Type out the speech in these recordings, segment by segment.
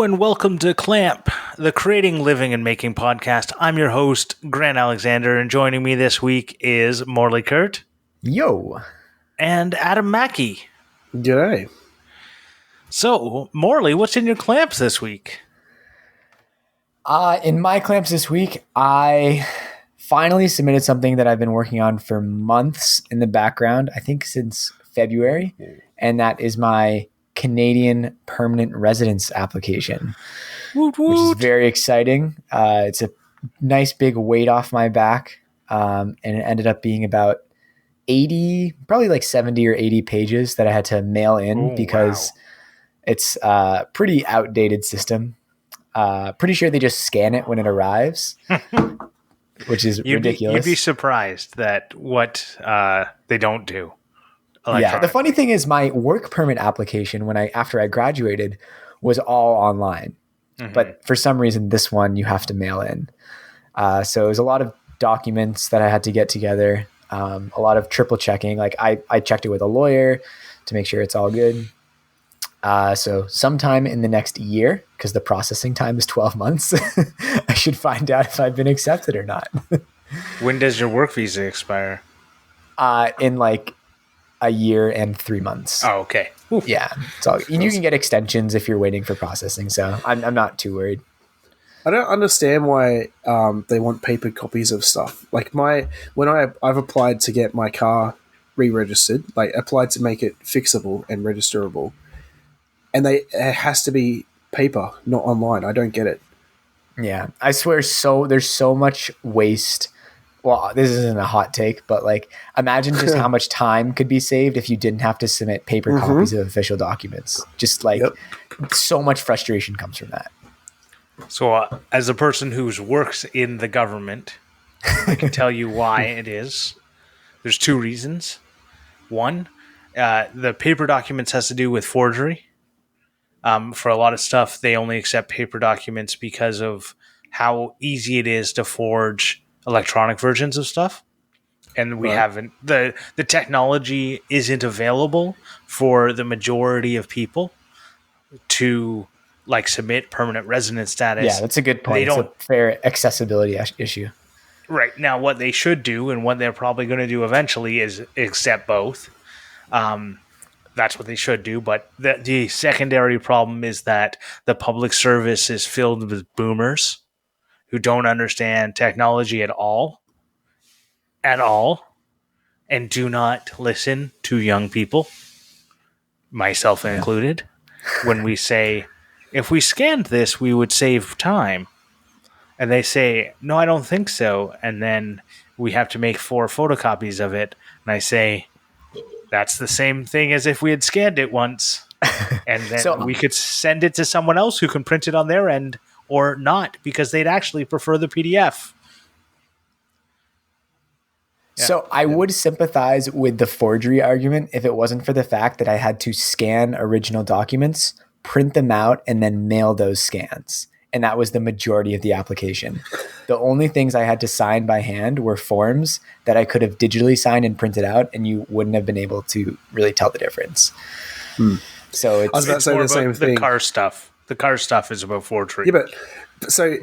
Hello and welcome to Clamp, the Creating, Living, and Making podcast. I'm your host, Grant Alexander, and joining me this week is Morley Kurt. Yo. And Adam Mackey. G'day. So, Morley, what's in your clamps this week? In my clamps this week, I finally submitted something that I've been working on for months in the background, I think since February, and that is my Canadian permanent residence application, Woot woot. which is very exciting. It's a nice big weight off my back, and it ended up being about 80, probably like 70 or 80 pages that I had to mail in because it's a pretty outdated system. Pretty sure they just scan it when it arrives, which is ridiculous. You'd be surprised that what they don't do. Yeah, the funny thing is my work permit application after I graduated was all online. Mm-hmm. But for some reason, this one you have to mail in. So it was a lot of documents that I had to get together, a lot of triple checking. Like I checked it with a lawyer to make sure it's all good. So sometime in the next year, because the processing time is 12 months, I should find out if I've been accepted or not. When does your work visa expire? In like a year and 3 months. Oh, okay. Oof. Yeah. So you can get extensions if you're waiting for processing. So I'm not too worried. I don't understand why they want paper copies of stuff. Like I've applied to get my car re-registered, like applied to make it fixable and registerable, and it has to be paper, not online. I don't get it. Yeah, I swear. So there's so much waste. Well, this isn't a hot take, but like imagine just how much time could be saved if you didn't have to submit paper copies of official documents. Just like so much frustration comes from that. So as a person who works in the government, I can tell you why it is. There's two reasons. One, the paper documents has to do with forgery. For a lot of stuff, they only accept paper documents because of how easy it is to forge electronic versions of stuff. And we haven't, the technology isn't available for the majority of people to like submit permanent residence status. Yeah, that's a good point. It's a fair accessibility issue. Right. Now, what they should do and what they're probably going to do eventually is accept both. That's what they should do. But the secondary problem is that the public service is filled with boomers who don't understand technology at all, and do not listen to young people, myself included, when we say, if we scanned this, we would save time. And they say, no, I don't think so. And then we have to make 4 photocopies of it. And I say, that's the same thing as if we had scanned it once. And then we could send it to someone else who can print it on their end or not, because they'd actually prefer the PDF. Yeah. So I would sympathize with the forgery argument if it wasn't for the fact that I had to scan original documents, print them out, and then mail those scans. And that was the majority of the application. The only things I had to sign by hand were forms that I could have digitally signed and printed out, and you wouldn't have been able to really tell the difference. So I was about to say the same thing. The car stuff. The car stuff is about forgery. Yeah, but so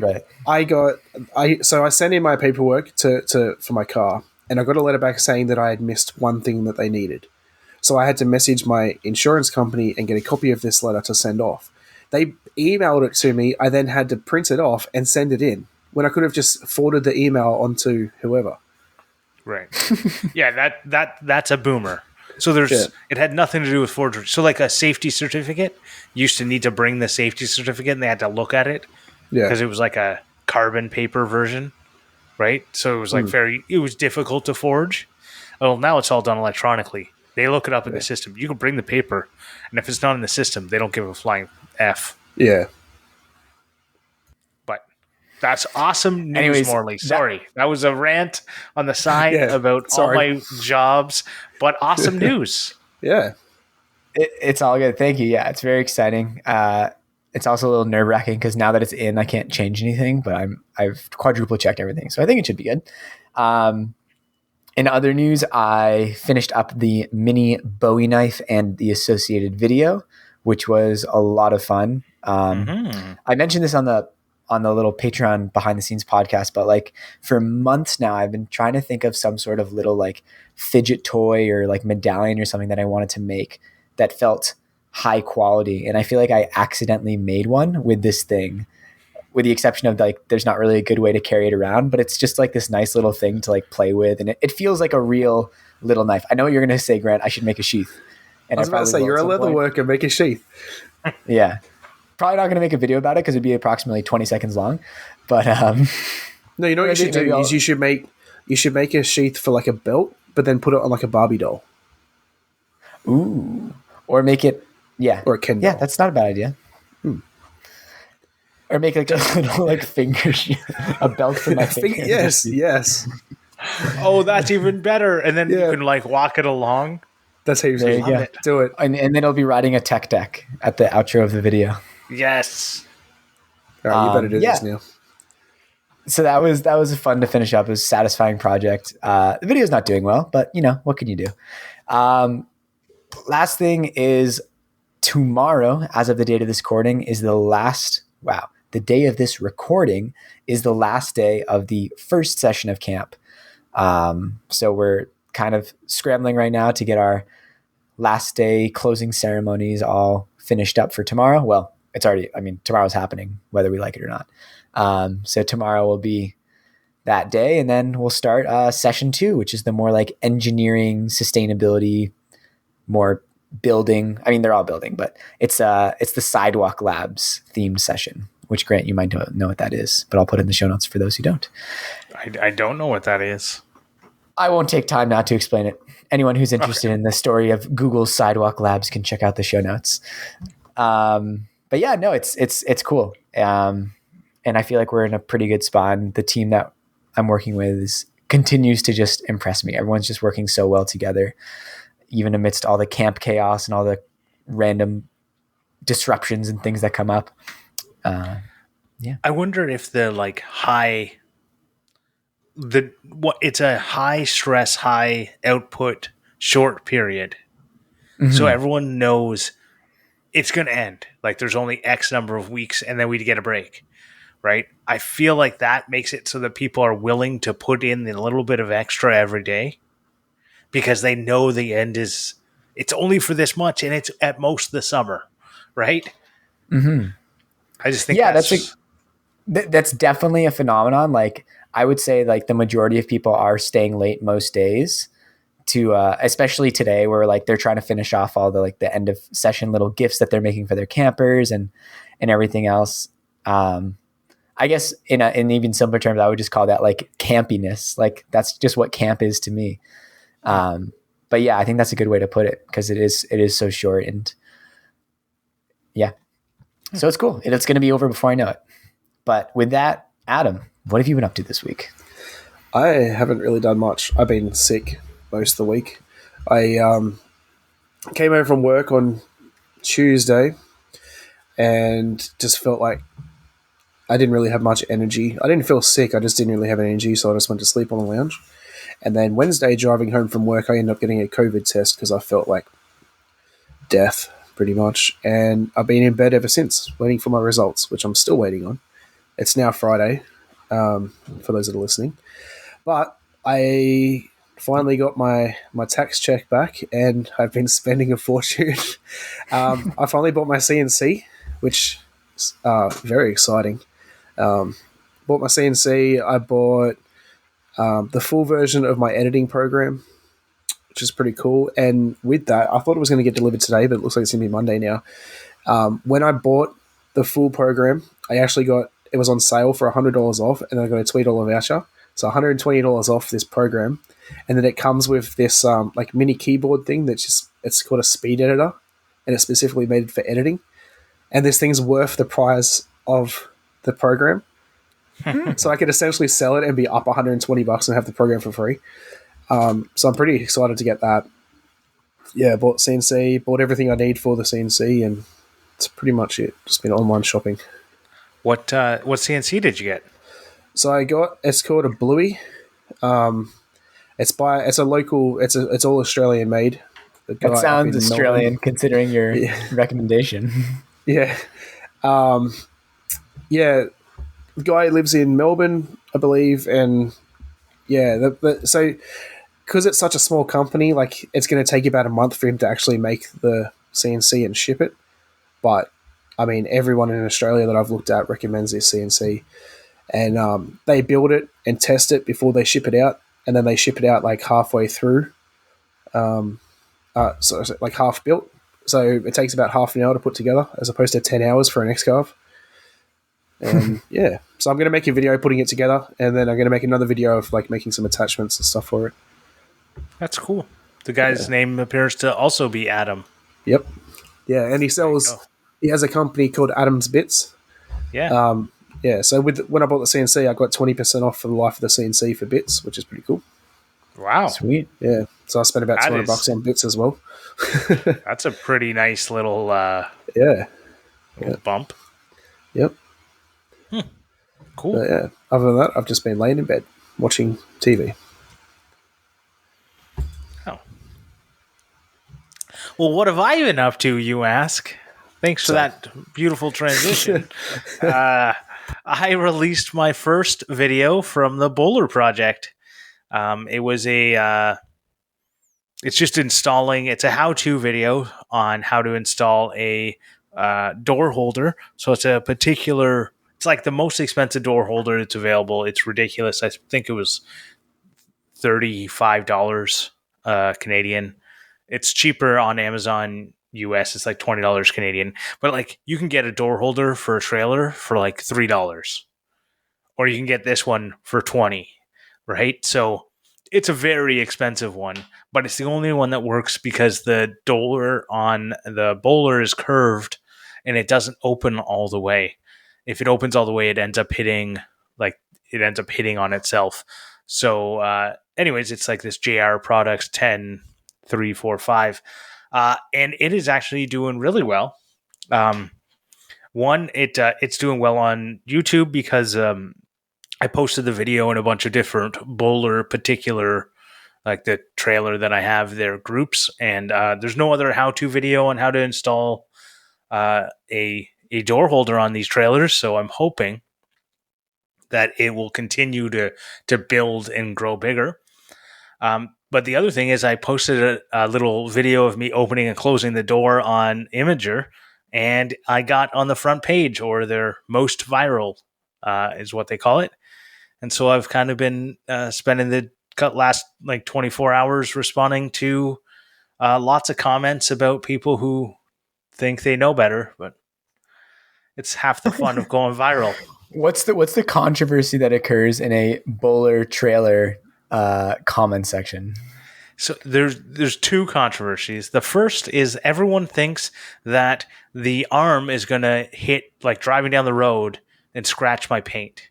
I sent in my paperwork for my car, and I got a letter back saying that I had missed one thing that they needed. So I had to message my insurance company and get a copy of this letter to send off. They emailed it to me. I then had to print it off and send it in when I could have just forwarded the email onto whoever. Right. Yeah, that's a boomer. So it had nothing to do with forgery. So like a safety certificate used to need to bring the safety certificate and they had to look at it because it was like a carbon paper version, right? So it was like it was difficult to forge. Well, now it's all done electronically. They look it up in the system. You can bring the paper, and if it's not in the system, they don't give a flying F. Yeah. But that's awesome news, Morley. Sorry. That was a rant on the side about all my jobs, but awesome news. Yeah. It's all good. Thank you. Yeah, it's very exciting. It's also a little nerve-wracking because now that it's in, I can't change anything, but I've quadruple checked everything. So I think it should be good. In other news, I finished up the mini Bowie knife and the associated video, which was a lot of fun. I mentioned this on the little Patreon behind the scenes podcast, but like for months now, I've been trying to think of some sort of little like fidget toy or like medallion or something that I wanted to make that felt high quality. And I feel like I accidentally made one with this thing, with the exception of like, there's not really a good way to carry it around, but it's just like this nice little thing to like play with. And it feels like a real little knife. I know what you're going to say, Grant, I should make a sheath. And I was about to say, you're a leather worker, make a sheath. Yeah. Probably not going to make a video about it because it'd be approximately 20 seconds long. But no, you know what you should do is you should make a sheath for like a belt, but then put it on like a Barbie doll. Ooh. Or make it, yeah. Or a Ken doll. Yeah, that's not a bad idea. Or make like a little like finger, a belt for my finger. Yes. Oh, that's even better. And then you can like walk it along. That's how you do it. And then it'll be riding a tech deck at the outro of the video. Yes. All right, you better do this now. So that was fun to finish up. It was a satisfying project. The video's not doing well, but you know, what can you do? Last thing is tomorrow, as of the date of this recording, is the day of this recording is the last day of the first session of camp. So we're kind of scrambling right now to get our last day closing ceremonies all finished up for tomorrow. Well, it's already, tomorrow's happening, whether we like it or not. So tomorrow will be that day, and then we'll start session 2, which is the more like engineering, sustainability, more building. I mean, they're all building, but it's the Sidewalk Labs themed session, which Grant, you might know what that is, but I'll put it in the show notes for those who don't. I don't know what that is. I won't take time now to explain it. Anyone who's interested in the story of Google's Sidewalk Labs can check out the show notes. But yeah, no, it's cool. And I feel like we're in a pretty good spot. And the team that I'm working with continues to just impress me. Everyone's just working so well together, even amidst all the camp chaos and all the random disruptions and things that come up. I wonder if the like it's a high stress, high output, short period. Mm-hmm. So everyone knows it's going to end. Like there's only X number of weeks and then we get a break, right? I feel like that makes it so that people are willing to put in a little bit of extra every day because they know the end it's only for this much and it's at most the summer, right? Mm-hmm. I just think that's definitely a phenomenon. Like I would say like the majority of people are staying late most days to, especially today where like they're trying to finish off all the, like the end of session little gifts that they're making for their campers and everything else. I guess in even simpler terms, I would just call that like campiness. Like that's just what camp is to me. But yeah, I think that's a good way to put it because it is so short and yeah. So it's cool. It's going to be over before I know it. But with that, Adam, what have you been up to this week? I haven't really done much. I've been sick most of the week. I came home from work on Tuesday and just felt like I didn't really have much energy. I didn't feel sick. I just didn't really have energy, so I just went to sleep on the lounge. And then Wednesday, driving home from work, I ended up getting a COVID test because I felt like death, pretty much. And I've been in bed ever since, waiting for my results, which I'm still waiting on. It's now Friday, for those that are listening. But I finally got my tax check back, and I've been spending a fortune. I finally bought my Cnc, which is very exciting. Bought my Cnc. I bought the full version of my editing program, which is pretty cool. And with that, I thought it was going to get delivered today, but it looks like it's going to be Monday now. When I bought the full program, I actually it was on sale for $100 off, and then I got a $20 voucher. So $120 off this program. And then it comes with this like mini keyboard thing it's called a speed editor, and it's specifically made for editing. And this thing's worth the price of the program. So I could essentially sell it and be up $120 and have the program for free. So I'm pretty excited to get that. Yeah, bought CNC, bought everything I need for the CNC, and it's pretty much it. Just been online shopping. What CNC did you get? So it's called a Bowie. It's all Australian made. That sounds Australian considering your recommendation. Yeah. Yeah, the guy lives in Melbourne, I believe, and yeah, so because it's such a small company, like it's going to take about a month for him to actually make the CNC and ship it. But I mean, everyone in Australia that I've looked at recommends this CNC, and they build it and test it before they ship it out, and then they ship it out like halfway through, so like half built. So it takes about half an hour to put together, as opposed to 10 hours for an X-Carve. And yeah, so I'm going to make a video putting it together, and then I'm going to make another video of like making some attachments and stuff for it. That's cool. The guy's name appears to also be Adam. Yep. Yeah, and he has a company called Adam's Bits. Yeah. Yeah, so when I bought the CNC, I got 20% off for the life of the CNC for bits, which is pretty cool. Wow. Sweet. Yeah, so I spent about $200 on bits as well. That's a pretty nice little bump. Yep. Cool. But yeah, other than that, I've just been laying in bed watching TV. Oh. Well, what have I been up to, you ask? Thanks for that beautiful transition. I released my first video from the Bowler project. It was it's just installing, it's a how-to video on how to install a door holder. So it's it's like the most expensive door holder that's available. It's ridiculous. I think it was $35 Canadian. It's cheaper on Amazon US. It's like $20 Canadian. But like you can get a door holder for a trailer for like $3. Or you can get this one for $20, right? So it's a very expensive one, but it's the only one that works because the door on the bowler is curved and it doesn't open all the way. If it opens all the way, it ends up hitting on itself. So anyways, it's like this JR Products 10-345. And it is actually doing really well. One, it's doing well on YouTube because I posted the video in a bunch of different bowler particular, like the trailer that I have, their groups, and there's no other how-to video on how to install a door holder on these trailers. So I'm hoping that it will continue to build and grow bigger. But the other thing is I posted a little video of me opening and closing the door on Imager, and I got on the front page, or their most viral is what they call it. And so I've kind of been spending the last like 24 hours responding to lots of comments about people who think they know better, but it's half the fun of going viral. What's the controversy that occurs in a bowler trailer comment section? So there's two controversies. The first is everyone thinks that the arm is going to hit, like driving down the road, and scratch my paint.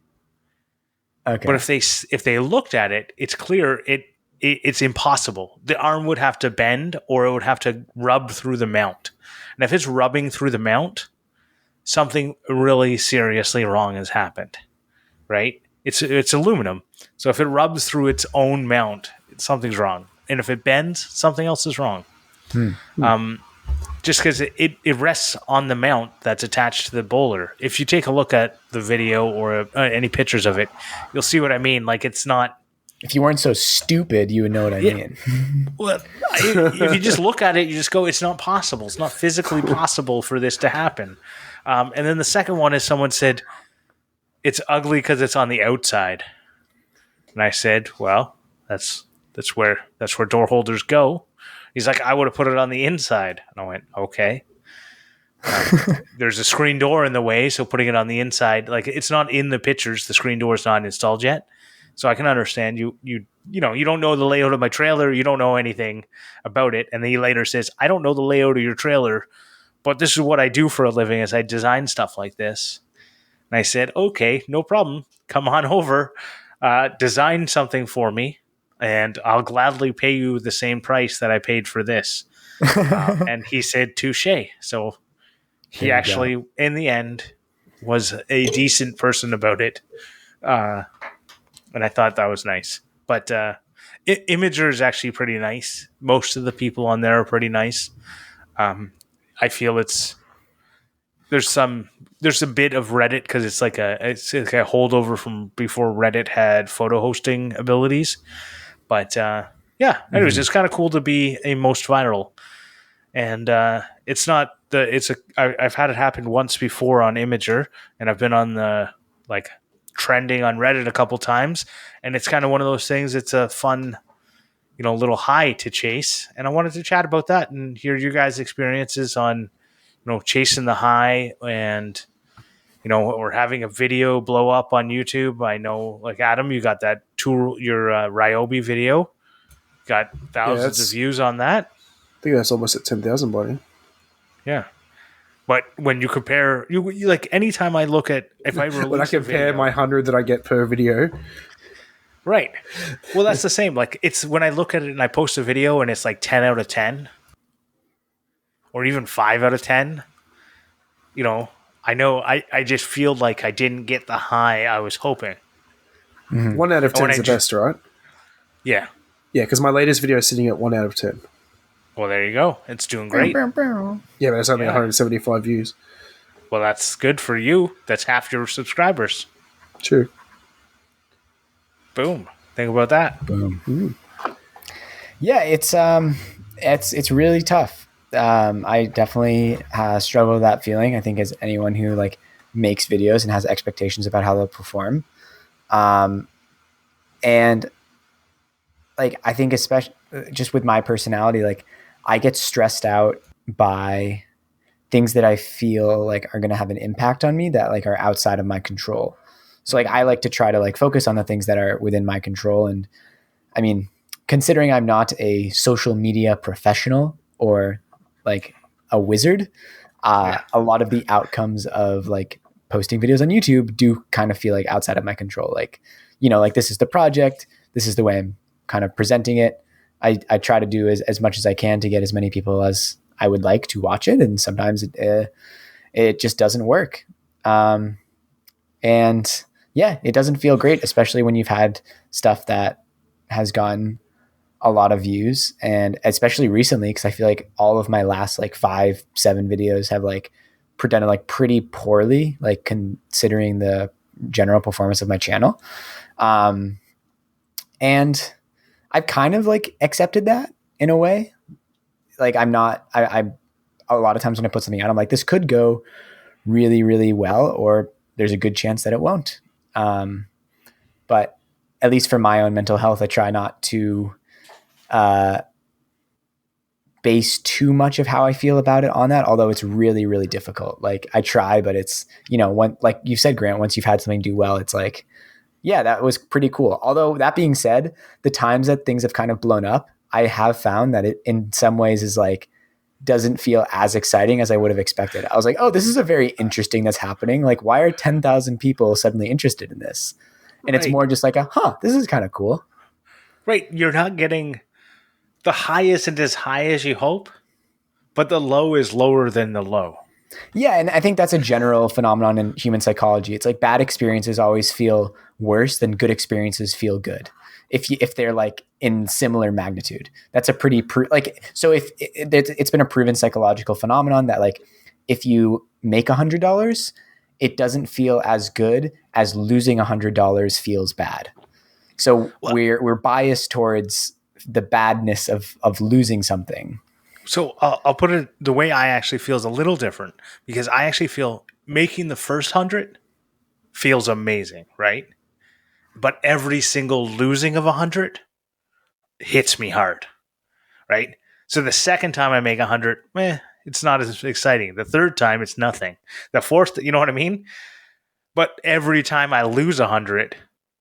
Okay. But if they looked at it, it's clear it's impossible. The arm would have to bend, or it would have to rub through the mount. And if it's rubbing through the mount, something really seriously wrong has happened, right? It's aluminum. So if it rubs through its own mount, something's wrong. And if it bends, something else is wrong. Just because it rests on the mount that's attached to the bowler. If you take a look at the video or any pictures of it, you'll see what I mean. Like, it's not... If you weren't so stupid, you would know what I mean. Well, if you just look at it, you just go, it's not possible. It's not physically possible for this to happen. And then the second one is someone said, it's ugly because it's on the outside. And I said, well, that's where door holders go. He's like, I would have put it on the inside. And I went, okay. There's a screen door in the way, so putting it on the inside, like, it's not in the pictures. The screen door is not installed yet. So I can understand you don't know the layout of my trailer. You don't know anything about it. And then he later says, I don't know the layout of your trailer, but this is what I do for a living, is I design stuff like this. And I said, okay, no problem. Come on over. Design something for me, and I'll gladly pay you the same price that I paid for this. And he said, touche. So he actually, in the end, was a decent person about it. And I thought that was nice. But Imager is actually pretty nice. Most of the people on there are pretty nice. I feel it's there's a bit of Reddit because it's like a holdover from before Reddit had photo hosting abilities. But anyways, it's kind of cool to be a most viral, and it's not I've had it happen once before on Imager, and I've been on the like trending on Reddit a couple times, and it's kind of one of those things. It's a fun, little high to chase, and I wanted to chat about that and hear your guys' experiences on, chasing the high and, or having a video blow up on YouTube. I know, like Adam, you got that your Ryobi video, got thousands of views on that. I think that's almost at 10,000 by now. Yeah. But when you compare, you like anytime I look at, if I release when I compare my 100 that I get per video. Right. Well, that's the same. Like it's when I look at it and I post a video and it's like 10 out of 10 or even 5 out of 10, I know I just feel like I didn't get the high I was hoping. 1 out of 10 is the best, right? Yeah. Yeah, because my latest video is sitting at 1 out of 10. Well, there you go. It's doing great. Yeah, but it's only 175 views. Well, that's good for you. That's half your subscribers. True. Boom. Think about that. Boom. Yeah, it's really tough. I definitely struggle with that feeling. I think as anyone who like makes videos and has expectations about how they'll perform. And like, I think especially just with my personality, like I get stressed out by things that I feel like are going to have an impact on me that like are outside of my control. So like, I like to try to like focus on the things that are within my control. And I mean, considering I'm not a social media professional or like a wizard, a lot of the outcomes of like posting videos on YouTube do kind of feel like outside of my control. Like, like this is the project, this is the way I'm kind of presenting it. I try to do as much as I can to get as many people as I would like to watch it. And sometimes it just doesn't work. And yeah, it doesn't feel great, especially when you've had stuff that has gotten a lot of views, and especially recently, because I feel like all of my last like 5-7 videos have like done like pretty poorly, like considering the general performance of my channel. And I've kind of like accepted that in a way. Like I a lot of times when I put something out, I'm like, this could go really, really well, or there's a good chance that it won't. But at least for my own mental health, I try not to base too much of how I feel about it on that, although it's really, really difficult. Like I try, but it's, like you said, Grant, once you've had something do well, it's like, yeah, that was pretty cool. Although that being said, the times that things have kind of blown up, I have found that it in some ways is like, doesn't feel as exciting as I would have expected. I was like, oh, this is a very interesting that's happening. Like, why are 10,000 people suddenly interested in this? And It's more just like this is kind of cool. Right. You're not getting the high isn't as high as you hope, but the low is lower than the low. Yeah, and I think that's a general phenomenon in human psychology. It's like bad experiences always feel worse than good experiences feel good. If they're like in similar magnitude, that's a pretty so if it's been a proven psychological phenomenon that like if you make $100, it doesn't feel as good as losing $100 feels bad. So we're biased towards the badness of losing something. So I'll put it the way I actually feel is a little different, because I actually feel making the first 100 feels amazing, right? But every single losing of 100 hits me hard, right? So the second time I make 100, it's not as exciting. The third time, it's nothing. The fourth, you know what I mean? But every time I lose 100,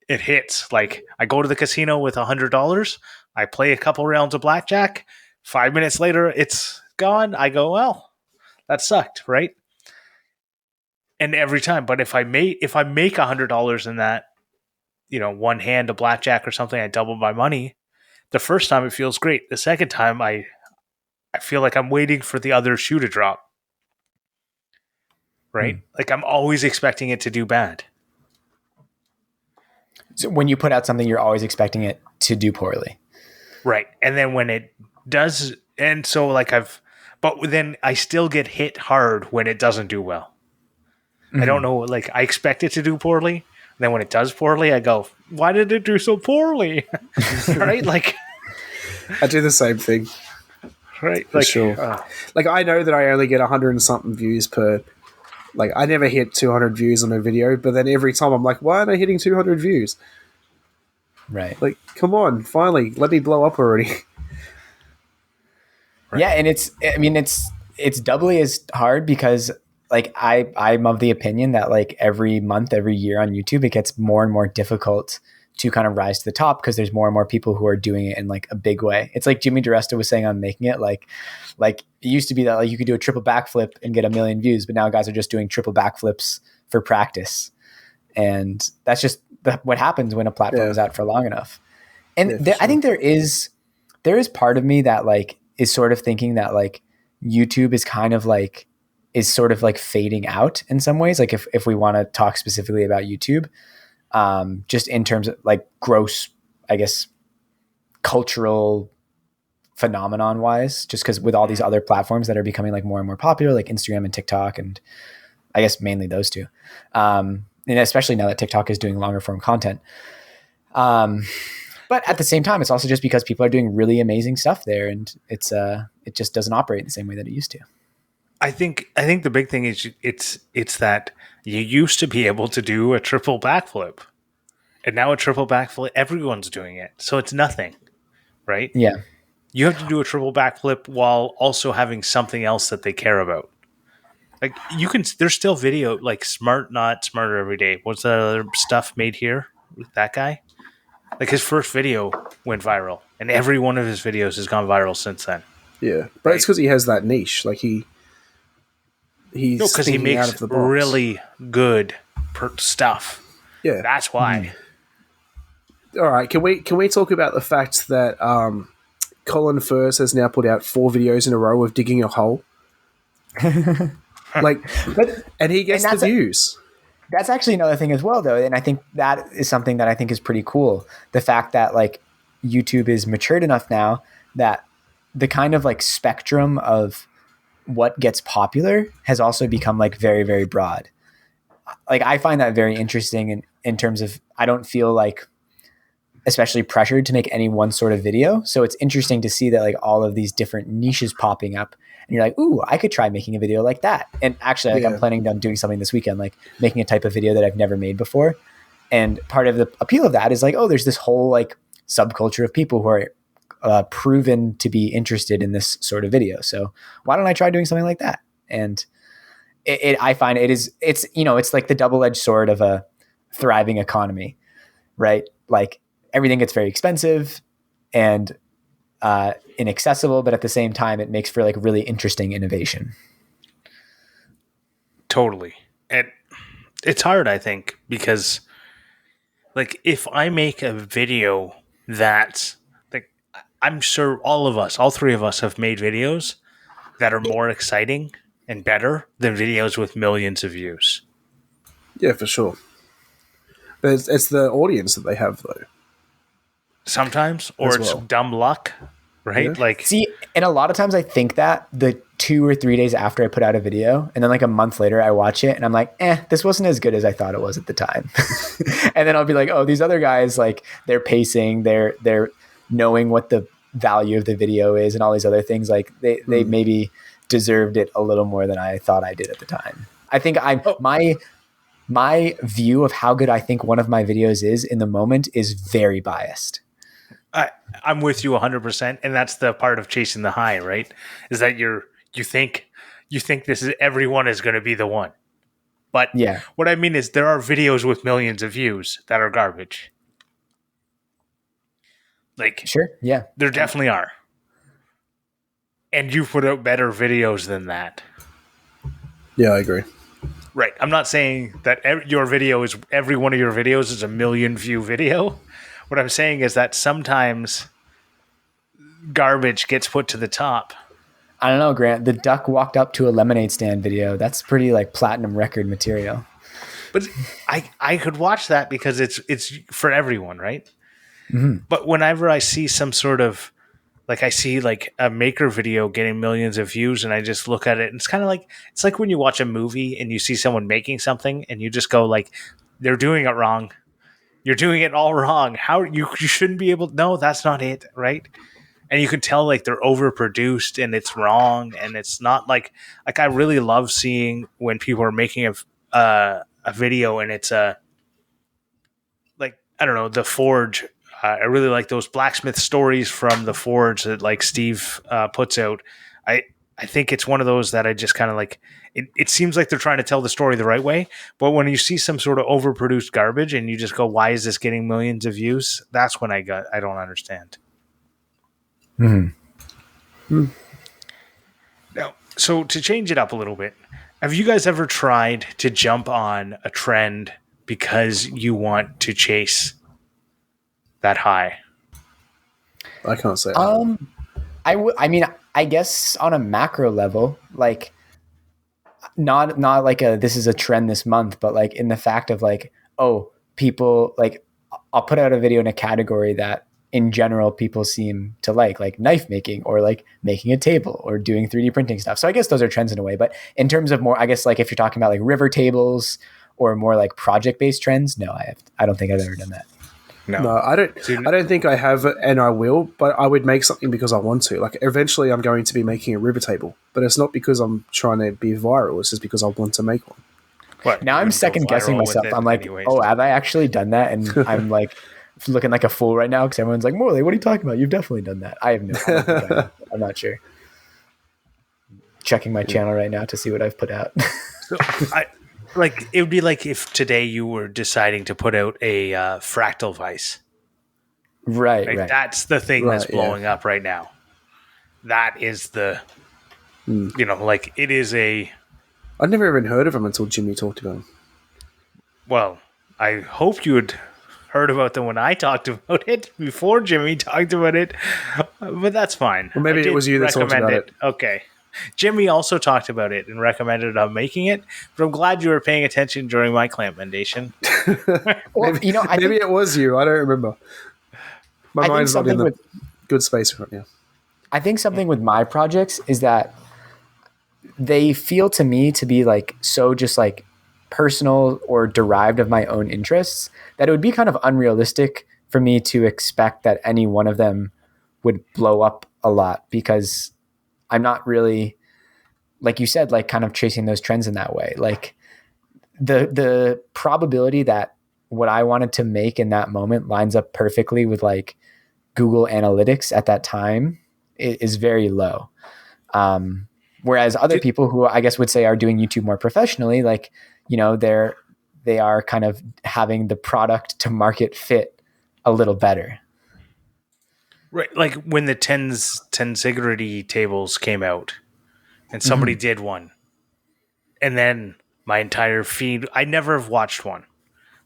it hits. Like I go to the casino with $100, I play a couple rounds of blackjack. 5 minutes later, it's gone. I go, well, that sucked, right? And every time, but if I make $100 in that, one hand of blackjack or something, I double my money. The first time it feels great. The second time, I feel like I'm waiting for the other shoe to drop, right? Like I'm always expecting it to do bad. So when you put out something, you're always expecting it to do poorly. Right. And then when it does, and so like but then I still get hit hard when it doesn't do well. I don't know. Like, I expect it to do poorly. And then when it does poorly, I go, why did it do so poorly? Right? Like, I do the same thing. right? For Like, sure. Like, I know that I only get 100 and something views per. Like, I never hit 200 views on a video, but then every time I'm like, why aren't I hitting 200 views? Right. Like, come on, finally, let me blow up already. Right. Yeah, and it's doubly as hard because like I'm of the opinion that like every month, every year on YouTube, it gets more and more difficult to kind of rise to the top because there's more and more people who are doing it in like a big way. It's like Jimmy DiResta was saying on Making It, like it used to be that like you could do a triple backflip and get 1 million views, but now guys are just doing triple backflips for practice. And that's just what happens when a platform is out for long enough. And sure. I think there is part of me that like is sort of thinking that like YouTube is kind of like is sort of like fading out in some ways. Like if we want to talk specifically about YouTube, just in terms of like gross, I guess, cultural phenomenon wise, just because with all these other platforms that are becoming like more and more popular, like Instagram and TikTok, and I guess mainly those two. And especially now that TikTok is doing longer form content. But at the same time, it's also just because people are doing really amazing stuff there, and it just doesn't operate the same way that it used to. I think the big thing is it's that you used to be able to do a triple backflip, and now a triple backflip, everyone's doing it, so it's nothing, right? Yeah, you have to do a triple backflip while also having something else that they care about. Like there's still video like Smart Not Smarter Every Day. What's the other stuff made here with that guy? Like his first video went viral, and every one of his videos has gone viral since then. Yeah, but it's because he has that niche. Like he's because he makes out of the box. Really good stuff. Yeah, that's why. All right, can we talk about the fact that Colin Firth has now put out 4 videos in a row of digging a hole? And he gets the views. That's actually another thing as well, though. And I think that is something that I think is pretty cool. The fact that like YouTube is matured enough now that the kind of like spectrum of what gets popular has also become like very, very broad. Like I find that very interesting in terms of, I don't feel like especially pressured to make any one sort of video. So it's interesting to see that like all of these different niches popping up, and you're like, ooh, I could try making a video like that. And actually I'm planning on doing something this weekend, like making a type of video that I've never made before. And part of the appeal of that is like, oh, there's this whole like subculture of people who are proven to be interested in this sort of video. So why don't I try doing something like that? And I find it's like the double-edged sword of a thriving economy, right? Like everything gets very expensive and inaccessible, but at the same time, it makes for like really interesting innovation. Totally. And it's hard, I think, because like if I make a video that's like, I'm sure all 3 of us have made videos that are more exciting and better than videos with millions of views. Yeah, for sure. But it's the audience that they have, though. Sometimes, or it's dumb luck, right? Yeah. Like, see, and a lot of times I think that the 2 or 3 days after I put out a video, and then like a month later I watch it and I'm like, this wasn't as good as I thought it was at the time. And then I'll be like, oh, these other guys, like they're pacing, they're knowing what the value of the video is and all these other things. Like they maybe deserved it a little more than I thought I did at the time. I think my view of how good I think one of my videos is in the moment is very biased. I'm with you 100%, and that's the part of chasing the high, right? Is that you think this is everyone is going to be the one, but what I mean is there are videos with millions of views that are garbage. Like sure, yeah, there definitely are, and you put out better videos than that. Yeah, I agree. Right, I'm not saying that every one of your videos is a 1 million view video. What I'm saying is that sometimes garbage gets put to the top. I don't know, Grant. The duck walked up to a lemonade stand video. That's pretty like platinum record material. But I could watch that because it's for everyone, right? Mm-hmm. But whenever I see some sort of Like I see like a maker video getting millions of views, and I just look at it, and it's like when you watch a movie and you see someone making something, and you just go like, they're doing it wrong. You're doing it all wrong. How you shouldn't be able. No, that's not it, right? And you can tell like they're overproduced, and it's wrong, and it's not like I really love seeing when people are making a video and it's like I don't know, the Forge. I really like those blacksmith stories from the Forge that like Steve puts out. I I think it's one of those that I just kind of like. It seems like they're trying to tell the story the right way, but when you see some sort of overproduced garbage and you just go, "Why is this getting millions of views?" That's when I don't understand. Now, so to change it up a little bit, have you guys ever tried to jump on a trend because you want to chase that high? I can't say. I mean, I guess on a macro level, like not like this is a trend this month, but like in the fact of like, oh, people like I'll put out a video in a category that in general people seem to like knife making or like making a table or doing 3D printing stuff. So I guess those are trends in a way. But in terms of more, I guess like if you're talking about like river tables or more like project-based trends, no, I don't think I've ever done that. No, I don't. I don't think I have, and I will. But I would make something because I want to. Like eventually, I'm going to be making a river table, but it's not because I'm trying to be viral. It's just because I want to make one. What, now I'm second guessing myself. I'm like, oh, have I actually done that? And I'm like looking like a fool right now because everyone's like, Morley, what are you talking about? You've definitely done that. I have no. I'm not sure. Checking my channel right now to see what I've put out. So like it would be like if today you were deciding to put out a fractal vice. Right. That's the thing that's blowing up right now. That is the, like it is a. I'd never even heard of him until Jimmy talked about him. Well, I hoped you had heard about them when I talked about it before Jimmy talked about it, but that's fine. Well, maybe it was you that talked about it. Okay. Jimmy also talked about it and recommended I'm making it, but I'm glad you were paying attention during my Clampmendation. Well, maybe it was you. I don't remember. My mind's not in the good space right now. I think something with my projects is that they feel to me to be like so just like personal or derived of my own interests that it would be kind of unrealistic for me to expect that any one of them would blow up a lot because I'm not really, like you said, like kind of chasing those trends in that way. Like the probability that what I wanted to make in that moment lines up perfectly with like Google Analytics at that time is very low. Whereas other people who I guess would say are doing YouTube more professionally, like, they are kind of having the product to market fit a little better. Right, like when the tensegrity tables came out, and somebody did one, and then my entire feed. I never have watched one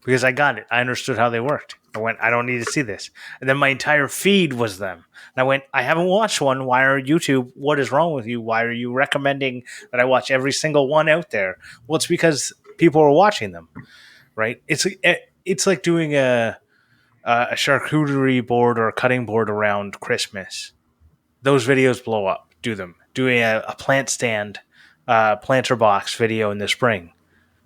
because I got it. I understood how they worked. I went, I don't need to see this, and then my entire feed was them. And I went, I haven't watched one. Why are YouTube? What is wrong with you? Why are you recommending that I watch every single one out there? Well, it's because people are watching them, right? It's like doing a charcuterie board or a cutting board around Christmas. Those videos blow up. Do them. Doing a plant stand, planter box video in the spring,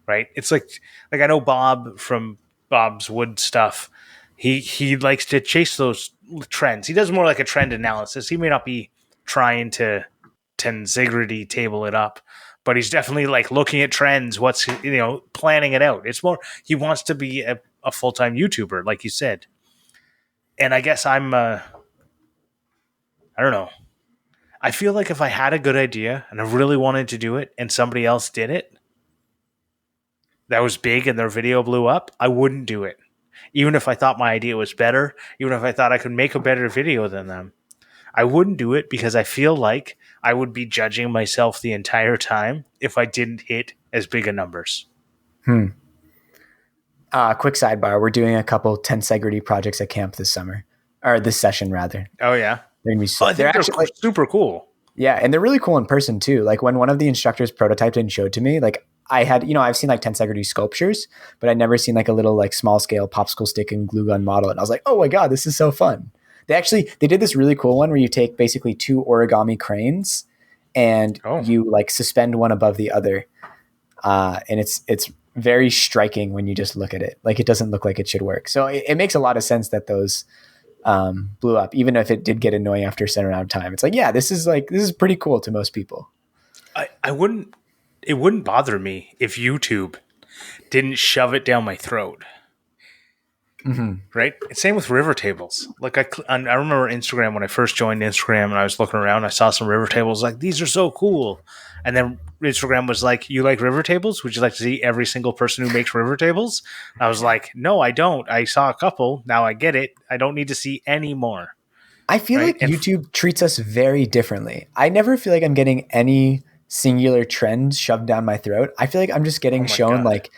right? It's like I know Bob from Bob's Wood stuff. He likes to chase those trends. He does more like a trend analysis. He may not be trying to tensegrity table it up, but he's definitely like looking at trends. What's planning it out. It's more he wants to be a full-time YouTuber, like you said. And I guess I'm, I don't know. I feel like if I had a good idea and I really wanted to do it and somebody else did it, that was big and their video blew up, I wouldn't do it. Even if I thought my idea was better, even if I thought I could make a better video than them, I wouldn't do it because I feel like I would be judging myself the entire time if I didn't hit as big a numbers. Quick sidebar. We're doing a couple tensegrity projects at camp this summer, or this session rather. Oh yeah. They're actually super cool. Yeah. And they're really cool in person too. Like when one of the instructors prototyped and showed to me, like I had, I've seen like tensegrity sculptures, but I'd never seen like a little like small scale popsicle stick and glue gun model. And I was like, oh my God, this is so fun. They did this really cool one where you take basically 2 origami cranes and you like suspend one above the other. And it's very striking when you just look at it. Like, it doesn't look like it should work. So it makes a lot of sense that those blew up, even if it did get annoying after a certain amount of time. It's like, yeah, this is pretty cool to most people. It wouldn't bother me if YouTube didn't shove it down my throat. Right? Same with river tables. Like, I remember Instagram, when I first joined Instagram and I was looking around, I saw some river tables, like, these are so cool. And then Instagram was like, you like river tables? Would you like to see every single person who makes river tables? I was like, no, I don't. I saw a couple. Now I get it. I don't need to see any more. I feel like YouTube treats us very differently. I never feel like I'm getting any singular trends shoved down my throat. I feel like I'm just getting shown like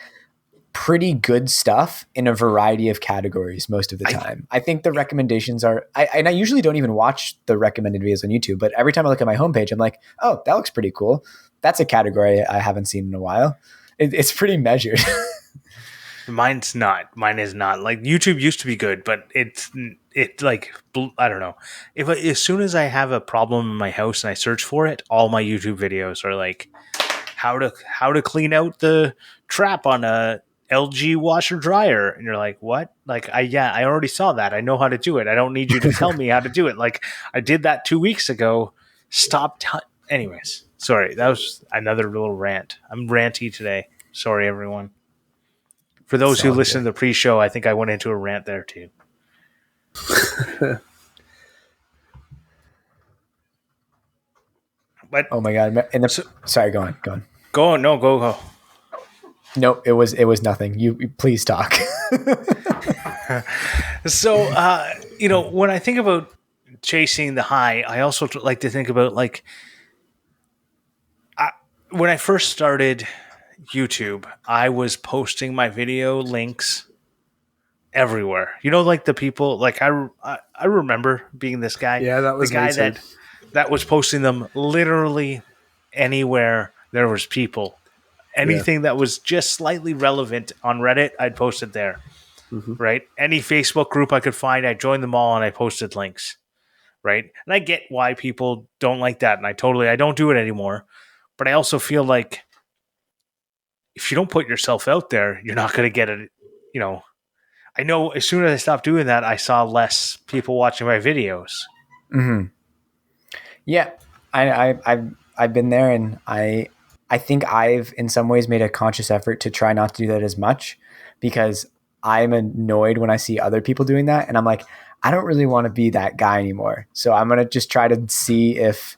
pretty good stuff in a variety of categories most of the time. I think the recommendations are, I usually don't even watch the recommended videos on YouTube, but every time I look at my homepage, I'm like, oh, that looks pretty cool. That's a category I haven't seen in a while. It's pretty measured. Mine is not. Like, YouTube used to be good, but it's like, I don't know. As soon as I have a problem in my house and I search for it, all my YouTube videos are like, how to clean out the trap on a LG washer dryer, and you're like, what? Like, I already saw that. I know how to do it. I don't need you to tell me how to do it. Like, I did that 2 weeks ago. Stop. Anyways, sorry, that was another little rant. I'm ranty today. Sorry, everyone. For those who listen to the pre-show, I think I went into a rant there too. But oh my god! Sorry, go on. Go. No, it was nothing. You please talk. So, when I think about chasing the high, I also like to think about, like, when I first started YouTube, I was posting my video links everywhere. Like the people, like, I remember being this guy. Yeah, that was the guy that was posting them literally anywhere there was people. Anything that was just slightly relevant on Reddit, I'd post it there. Right? Any Facebook group I could find, I joined them all and I posted links. Right? And I get why people don't like that, and I don't do it anymore. But I also feel like if you don't put yourself out there, you're not going to get it. I know as soon as I stopped doing that, I saw less people watching my videos. Yeah, I've been there, and I think I've in some ways made a conscious effort to try not to do that as much, because I'm annoyed when I see other people doing that, and I'm like, I don't really want to be that guy anymore. So I'm gonna just try to see if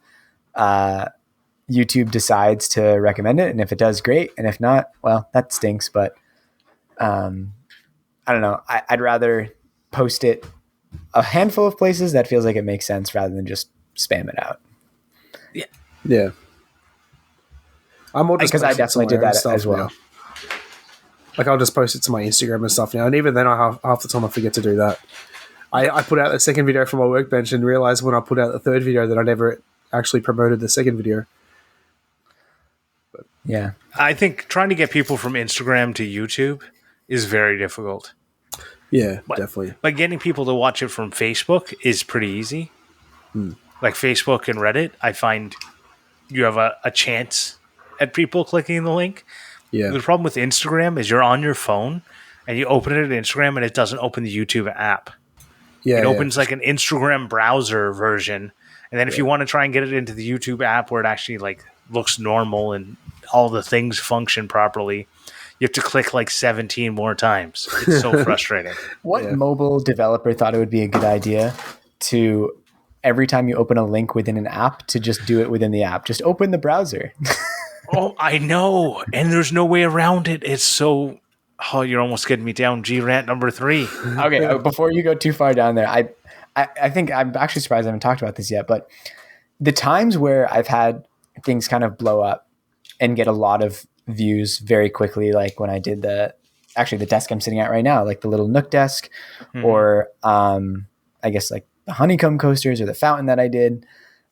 YouTube decides to recommend it, and if it does, great, and if not, well, that stinks. But I don't know. I'd rather post it a handful of places that feels like it makes sense rather than just spam it out. Yeah. I'm more because I definitely did that as well. Now. Like, I'll just post it to my Instagram and stuff now, and even then, half the time I forget to do that. I put out the second video from my workbench and realized when I put out the third video that I never actually promoted the second video. But, yeah, I think trying to get people from Instagram to YouTube is very difficult. Yeah, definitely. But getting people to watch it from Facebook is pretty easy. Like Facebook and Reddit, I find you have a chance at people clicking the link. Yeah. The problem with Instagram is you're on your phone and you open it at Instagram and it doesn't open the YouTube app. Yeah, it opens like an Instagram browser version. And then if you want to try and get it into the YouTube app where it actually like looks normal and all the things function properly, you have to click like 17 more times. It's so frustrating. What mobile developer thought it would be a good idea to, every time you open a link within an app, to just do it within the app? Just open the browser. Oh, I know. And there's no way around it. It's so... Oh, you're almost getting me down. G-rant number 3. Okay, before you go too far down there, I think I'm actually surprised I haven't talked about this yet, but the times where I've had things kind of blow up and get a lot of views very quickly, like when I did the desk I'm sitting at right now, like the little Nook desk, or I guess like the honeycomb coasters or the fountain that I did,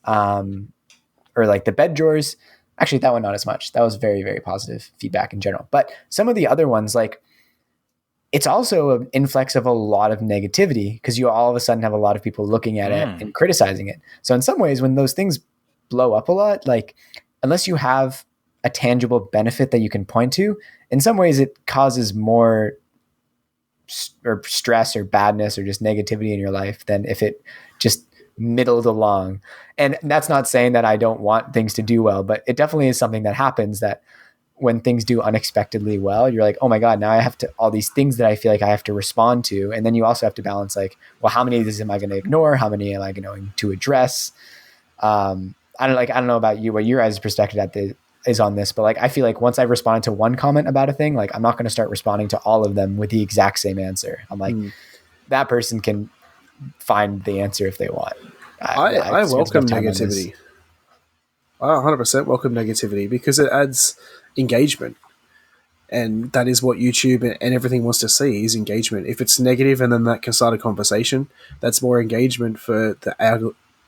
or like the bed drawers. Actually, that one not as much. That was very, very positive feedback in general. But some of the other ones, like it's also an influx of a lot of negativity because you all of a sudden have a lot of people looking at it and criticizing it. So in some ways, when those things blow up a lot, like unless you have a tangible benefit that you can point to, in some ways it causes more or stress or badness or just negativity in your life than if it just middled along. And that's not saying that I don't want things to do well, but it definitely is something that happens that when things do unexpectedly well, you're like, oh my God, now I have to, all these things that I feel like I have to respond to. And then you also have to balance like, well, how many of these am I going to ignore? How many am I going to address? I don't know about you, what your guys' perspective is on this, but like, I feel like once I've responded to one comment about a thing, like I'm not going to start responding to all of them with the exact same answer. I'm like, that person can find the answer if they want. I welcome negativity. I 100% welcome negativity because it adds engagement. And that is what YouTube and everything wants to see is engagement. If it's negative and then that can start a conversation, that's more engagement for the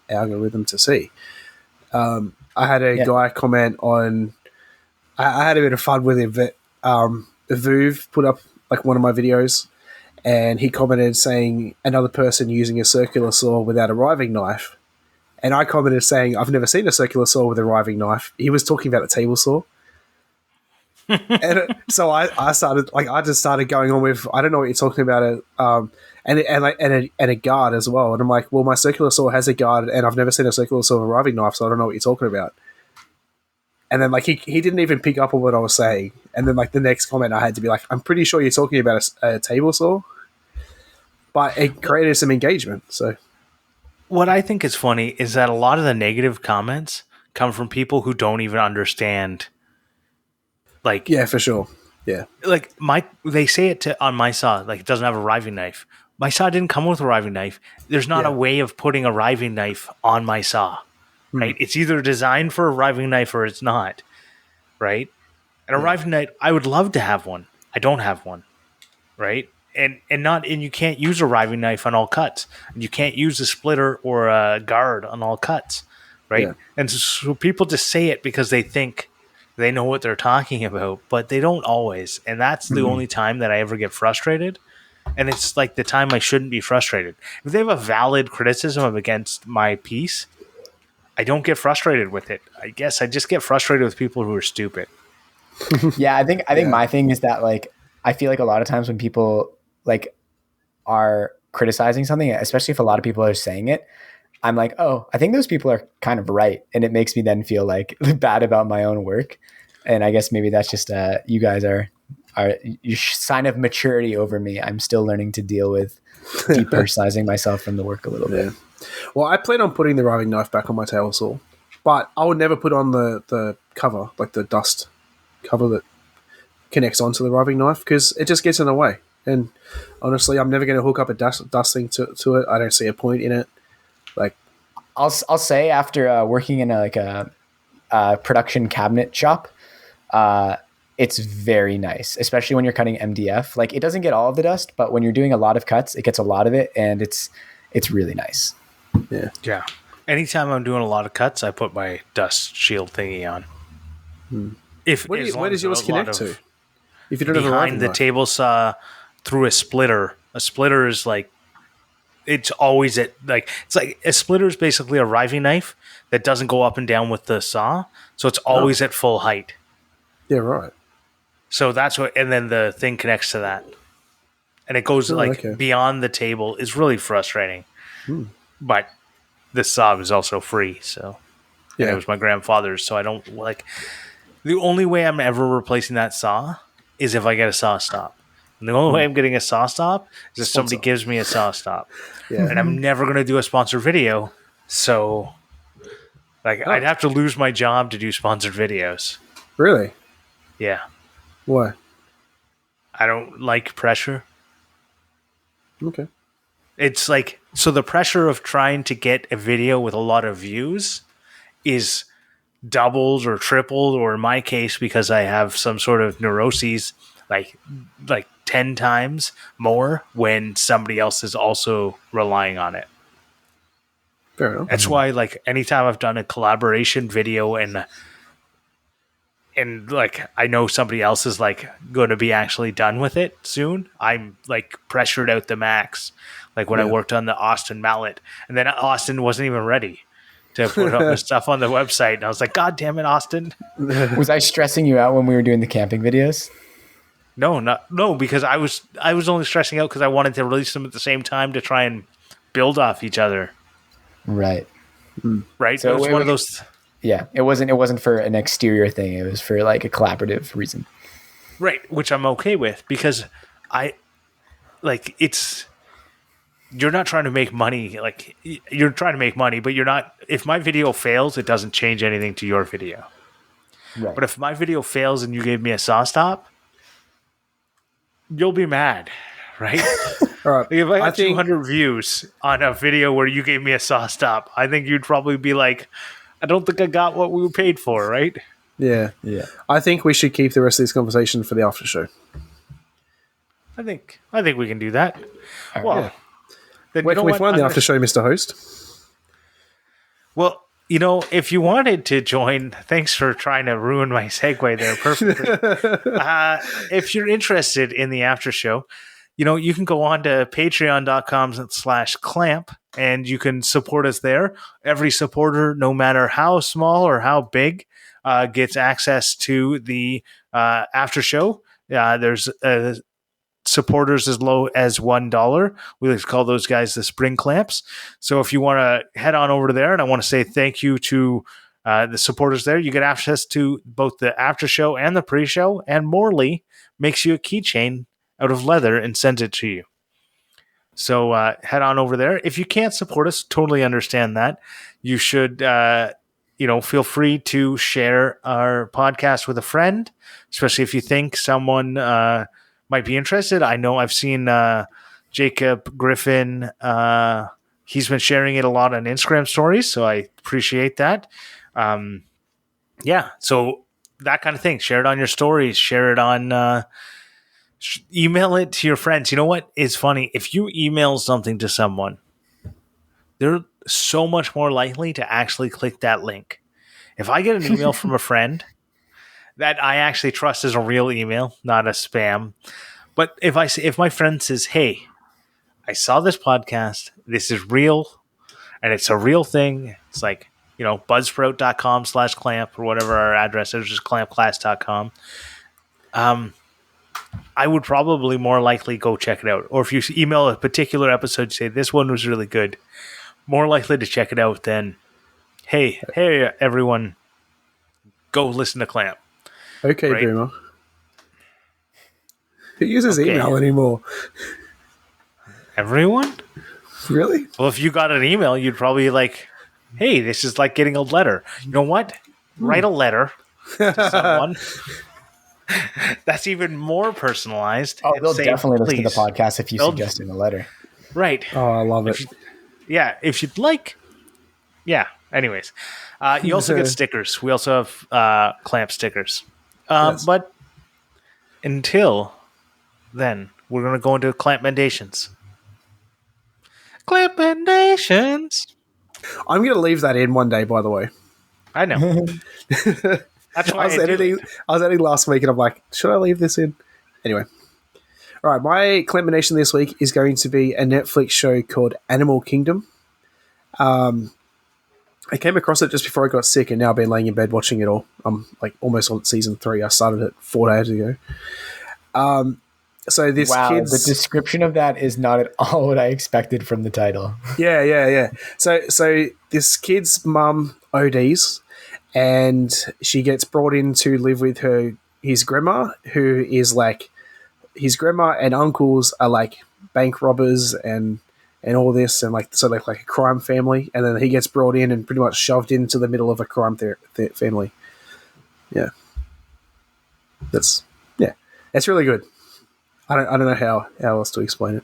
algorithm to see. I had a guy comment on, I had a bit of fun with him, but Vuv put up like one of my videos and he commented saying another person using a circular saw without a riving knife. And I commented saying, I've never seen a circular saw with a riving knife. He was talking about a table saw. And so I just started going on with, I don't know what you're talking about, and a guard as well. And I'm like, well, my circular saw has a guard, and I've never seen a circular saw with a riving knife, so I don't know what you're talking about. And then like he didn't even pick up on what I was saying. And then like the next comment I had to be like, I'm pretty sure you're talking about a table saw, but it created some engagement. So what I think is funny is that a lot of the negative comments come from people who don't even understand. Like, yeah, for sure. Yeah. Like they say it on my saw, like it doesn't have a riving knife. My saw didn't come with a riving knife. There's not a way of putting a riving knife on my saw, right? It's either designed for a riving knife or it's not, right? And a riving knife, I would love to have one. I don't have one, right? And you can't use a riving knife on all cuts. You can't use a splitter or a guard on all cuts, right? Yeah. And so people just say it because they think they know what they're talking about, but they don't always. And that's the only time that I ever get frustrated. And it's like the time I shouldn't be frustrated. If they have a valid criticism against my piece, I don't get frustrated with it. I guess I just get frustrated with people who are stupid. Yeah, I think my thing is that like I feel like a lot of times when people like are criticizing something, especially if a lot of people are saying it, I'm like, oh, I think those people are kind of right. And it makes me then feel like bad about my own work. And I guess maybe that's just you guys are your sign of maturity over me. I'm still learning to deal with depersonalizing myself from the work a little bit. Well, I plan on putting the riving knife back on my table saw, but I would never put on the cover, like the dust cover that connects onto the riving knife because it just gets in the way. And honestly, I'm never going to hook up a dust thing to it. I don't see a point in it. Like, I'll say after working in a production cabinet shop, it's very nice, especially when you're cutting MDF. Like it doesn't get all of the dust, but when you're doing a lot of cuts, it gets a lot of it, and it's really nice. Yeah. Anytime I'm doing a lot of cuts, I put my dust shield thingy on. Where does yours connect to? If you don't have behind the table saw through a splitter. A splitter is like. It's always it's like a splitter is basically a riving knife that doesn't go up and down with the saw. So it's always at full height. Yeah, right. So that's what, and then the thing connects to that. And it goes beyond the table. It's really frustrating. But the saw is also free. So and it was my grandfather's. So I don't like, the only way I'm ever replacing that saw is if I get a saw stop. And the only way I'm getting a saw stop is if somebody gives me a saw stop. Yeah. And I'm never going to do a sponsored video. So I'd have to lose my job to do sponsored videos. Really? Yeah. Why? I don't like pressure. Okay. It's like, so the pressure of trying to get a video with a lot of views is doubled or tripled, or in my case, because I have some sort of neuroses, like 10 times more when somebody else is also relying on it. Fair enough. That's why, like, anytime I've done a collaboration video and and like I know somebody else is like going to be actually done with it soon. I'm like pressured out the max, like when I worked on the Austin mallet, and then Austin wasn't even ready to put up the stuff on the website, and I was like, God damn it, Austin. Was I stressing you out when we were doing the camping videos? No, because I was only stressing out because I wanted to release them at the same time to try and build off each other. Right. Right. So it was one of those. Yeah, it wasn't for an exterior thing. It was for like a collaborative reason. Right, which I'm okay with because you're not trying to make money. Like you're trying to make money, but you're not. If my video fails, it doesn't change anything to your video. Right. But if my video fails and you gave me a saw stop, you'll be mad, right? All right. Like if I got 200 views on a video where you gave me a saw stop, I think you'd probably be like, I don't think I got what we were paid for, right? Yeah. I think we should keep the rest of this conversation for the after show. I think we can do that. Well, then where can we find the after show, Mr. Host? Well, if you wanted to join, thanks for trying to ruin my segue there perfectly. If you're interested in the after show, you can go on to patreon.com/clamp and you can support us there. Every supporter, no matter how small or how big, gets access to the after show. There's supporters as low as $1. We like to call those guys the spring clamps. So if you want to head on over there, and I want to say thank you to the supporters there, you get access to both the after show and the pre-show, and Morley makes you a keychain out of leather and sends it to you. So head on over there. If you can't support us, totally understand that. You should feel free to share our podcast with a friend, especially if you think someone might be interested. I know I've seen Jacob Griffin. He's been sharing it a lot on Instagram stories, so I appreciate that. So that kind of thing. Share it on your stories. Share it on email it to your friends. You know what is funny? If you email something to someone, they're so much more likely to actually click that link. If I get an email from a friend that I actually trust as a real email, not a spam. But if my friend says, "Hey, I saw this podcast. This is real, and it's a real thing." It's like, buzzsprout.com/clamp or whatever our address is, just clampclass.com. I would probably more likely go check it out. Or if you email a particular episode, say this one was really good, more likely to check it out than, hey, everyone, go listen to Clamp. Okay, right? Boomer. Who uses email anymore? Everyone? Really? Well, if you got an email, you'd probably be like, hey, this is like getting a letter. You know what? Write a letter to someone. That's even more personalized. Oh, they'll definitely listen to the podcast if you suggest in a letter. Right. Oh, I love it. If you'd like. Yeah. Anyways, you also get stickers. We also have Clamp stickers. Yes. But until then, we're going to go into Clampmendations. Clampmendations. I'm going to leave that in one day, by the way. I know. That's why I was editing last week and I'm like, should I leave this in? Anyway. All right, my Clampmendation this week is going to be a Netflix show called Animal Kingdom. I came across it just before I got sick and now I've been laying in bed watching it all. I'm like almost on season 3. I started it 4 days ago. So this kid's... the description of that is not at all what I expected from the title. Yeah. So this kid's mum ODs and she gets brought in to live with his grandma, who is like... His grandma and uncles are like bank robbers and all this, and like like a crime family, and then he gets brought in and pretty much shoved into the middle of a crime family. Yeah, that's really good. I don't know how else to explain it.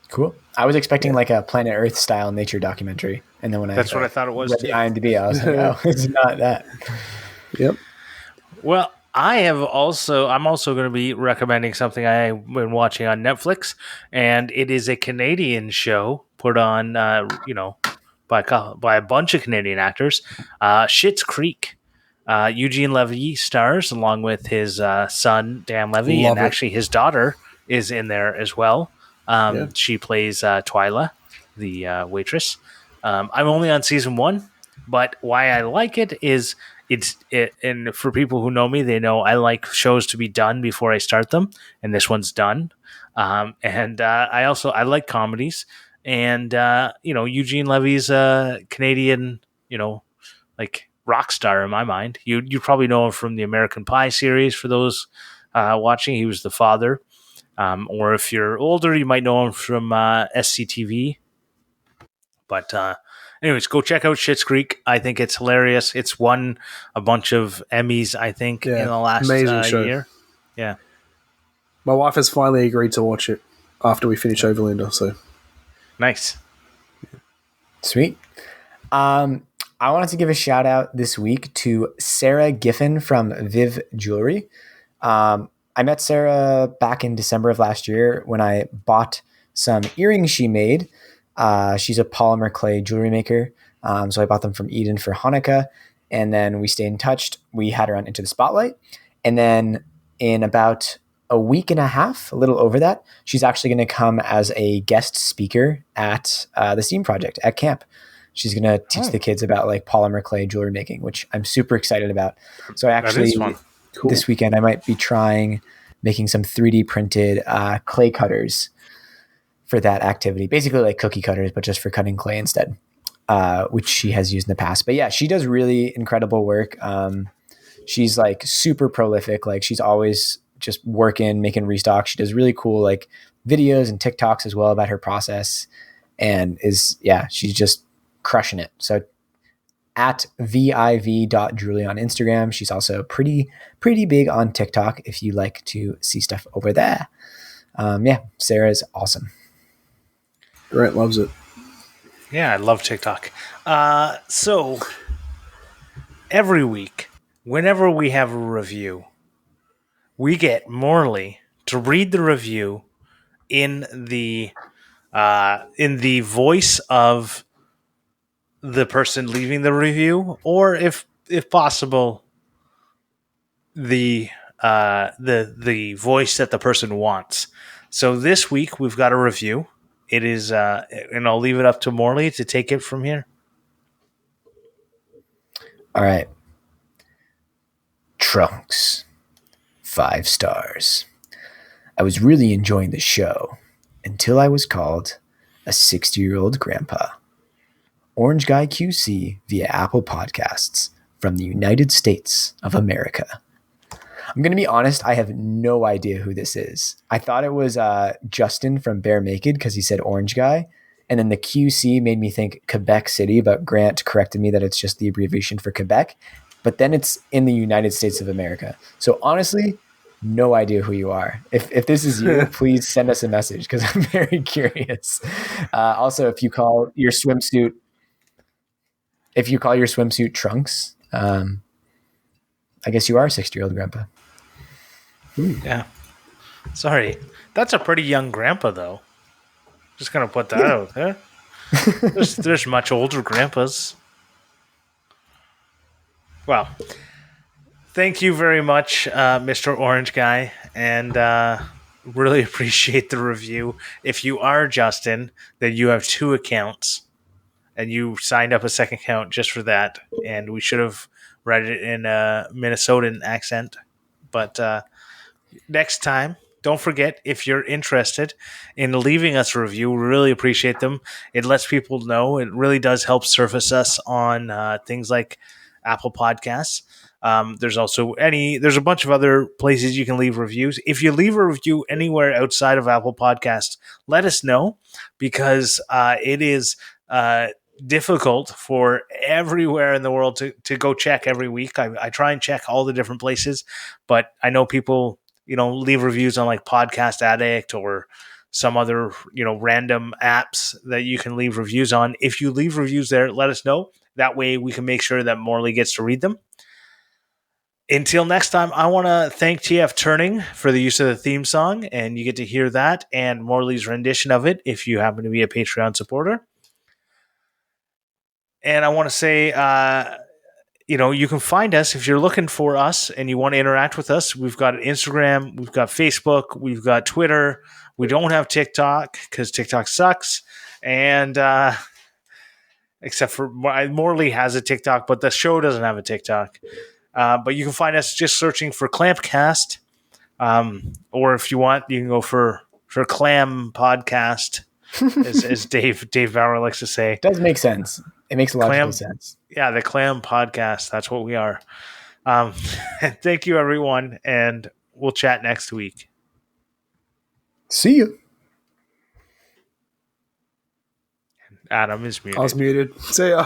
Cool. I was expecting like a Planet Earth style nature documentary, and then when what I thought it was. Read the IMDb, I was like, oh, it's not that. Yep. Well, I'm also going to be recommending something I've been watching on Netflix, and it is a Canadian show put on, by a bunch of Canadian actors. Schitt's Creek. Eugene Levy stars along with his son Dan Levy, Love and it. actually his daughter is in there as well. She plays Twyla, the waitress. I'm only on season 1, but why I like it is and for people who know me, they know I like shows to be done before I start them, and this one's done. And I like comedies, and Eugene Levy's a Canadian, like rock star in my mind. You probably know him from the American Pie series. For those watching, he was the father. Or if you're older, you might know him from SCTV. But anyways, go check out Schitt's Creek. I think it's hilarious. It's won a bunch of Emmys, I think, in the last amazing show. year. Yeah. My wife has finally agreed to watch it after we finish Overlander. So Nice. Sweet. I wanted to give a shout out this week to Sarah Giffen from Viv Jewelry. I met Sarah back in December of last year when I bought some earrings she made. She's a polymer clay jewelry maker. So I bought them from Eden for Hanukkah, and then we stayed in touch. We had her on Into the Spotlight. And then in about a week and a half, a little over that, she's actually going to come as a guest speaker at the Steam Project at camp. She's going to teach the kids about like polymer clay jewelry making, which I'm super excited about. So I actually, this weekend, I might be trying making some 3D printed clay cutters for that activity. Basically like cookie cutters, but just for cutting clay instead, which she has used in the past. But yeah, she does really incredible work. She's like super prolific. Like she's always just working, making restock. She does really cool like videos and TikToks as well about her process, and she's just crushing it. So at viv.julie on Instagram. She's also pretty big on TikTok if you like to see stuff over there. Sarah's awesome. Grant loves it. Yeah, I love TikTok. So every week, whenever we have a review, we get Morley to read the review in the voice of the person leaving the review, or if possible, the voice that the person wants. So this week we've got a review. It is, and I'll leave it up to Morley to take it from here. All right. Trunks, 5 stars. I was really enjoying the show until I was called a 60-year-old grandpa. Orange Guy QC via Apple Podcasts from the United States of America. I'm going to be honest, I have no idea who this is. I thought it was Justin from Bare Naked because he said Orange Guy. And then the QC made me think Quebec City, but Grant corrected me that it's just the abbreviation for Quebec. But then it's in the United States of America. So honestly, no idea who you are. If this is you, please send us a message because I'm very curious. Also, if you call your swimsuit Trunks, I guess you are a 60-year-old grandpa. Yeah. Sorry. That's a pretty young grandpa, though. Just going to put that out there. There's much older grandpas. Well, thank you very much, Mr. Orange Guy, and really appreciate the review. If you are Justin, then you have 2 accounts, and you signed up a second account just for that, and we should have read it in a Minnesotan accent, but next time, don't forget, if you're interested in leaving us a review, we really appreciate them. It lets people know. It really does help surface us on things like Apple Podcasts. There's a bunch of other places you can leave reviews. If you leave a review anywhere outside of Apple Podcasts, let us know, because it is difficult for everywhere in the world to go check every week. I try and check all the different places, but I know people leave reviews on like Podcast Addict or some other, random apps that you can leave reviews on. If you leave reviews there, let us know. That way we can make sure that Morley gets to read them. Until next time, I want to thank TF Turning for the use of the theme song, and you get to hear that and Morley's rendition of it if you happen to be a Patreon supporter. And I want to say, you can find us if you're looking for us and you want to interact with us. We've got Instagram, we've got Facebook, we've got Twitter. We don't have TikTok because TikTok sucks. And except for Morley has a TikTok, but the show doesn't have a TikTok. But you can find us just searching for Clampcast. Or if you want, you can go for Clam Podcast, as Dave Bauer likes to say. It does make sense. It makes a logical sense. Yeah, the Clam Podcast. That's what we are. Thank you, everyone, and we'll chat next week. See you. Adam is muted. I was muted. See ya.